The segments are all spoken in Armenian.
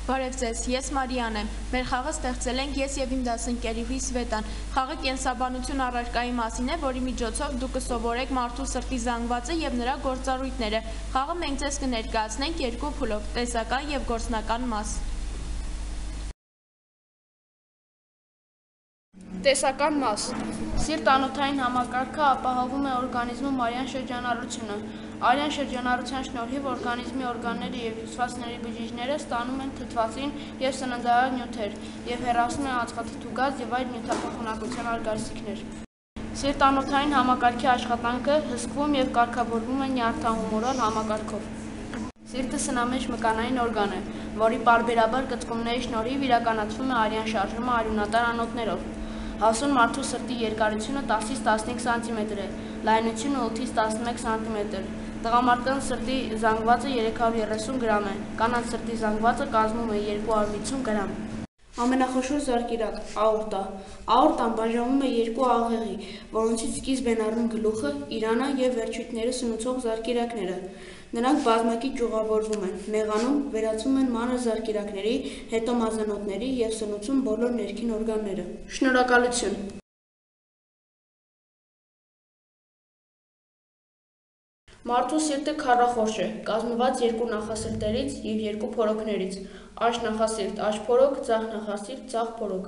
Բարև ձեզ, ես Մարիան եմ, մեր խաղը ստեղծել ենք ես և իմ դասընկերուհի Սվետան, խաղը կենսաբանություն առարկայի մասին է, որի միջոցով դուք կսովորեք մարդու սրտի զանգվածը և նրա գործառույթները, խաղը մենք ձեզ կներկայացնենք երկու փուլով, տեսական և գործնական մաս։ Տեսական մաս։ Սիրտ-անոթային համակարգը ապահովում է օրգանիզմում արյան շրջանառությունը։ Արյան շրջանառության շնորհիվ օրգանիզմի օրգանները և հյուսվածքների բջիջները ստանում են թթվածին և սննդարար նյութեր և հեռացնում են ածխաթթու գազ և այլ նյութափոխանակության արգասիքներ։ Սիրտ-անոթային համակարգի աշխատանքը հսկվում և կարգավորվում է նյարդահումորալ համակարգով։ Սիրտը սնամեջ մկանային օրգան է, որի պարբերաբար կծկումների շնորհիվ իրականացվում է արյան շարժումը արյունատար անոթներով։ Հասուն մարդու սրտի երկարությունը 10-ից 15 սանտիմետր է, լայնությունը 8-ից 11 սանտիմետր։ Տղամարդկանց սրտի զանգվածը 330 գրամ է, կանանց սրտի զանգվածը կազմում է 250 գրամ։ Ամենախոշոր զարկերակ՝ աորտա։ Աորտան բաժանվում է երկու աղեղի, որոնցից սկիզբ են առնում գլուխը, իրանը և վերջույթները սնուցող զարկերակները։ Նրանք բազմակի ճյուղավորվում են, մեղանում, վերածվում են մանր զարկերակների, հետո մազանոթների և սնուցում բոլոր ներքին օրգանները։ Շնորհակալություն։ Մարդու սիրտը քառախորշ է, կազմված երկու նախասրտերից և երկու փորոքներից՝ աջ նախասիրտ, աջ փորոք, ձախ նախասիրտ, ձախ փորոք։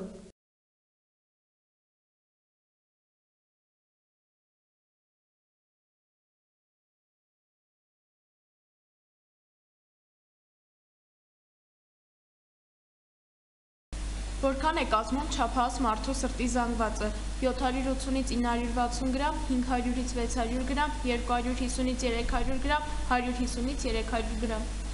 Որքան է կազմում չափահաս մարդու սրտի զանգվածը՝ 780-ից 960 գրամ, 500-ից 600 գրամ, 250-ից 300 գրամ, 150-ից 300 գրամ։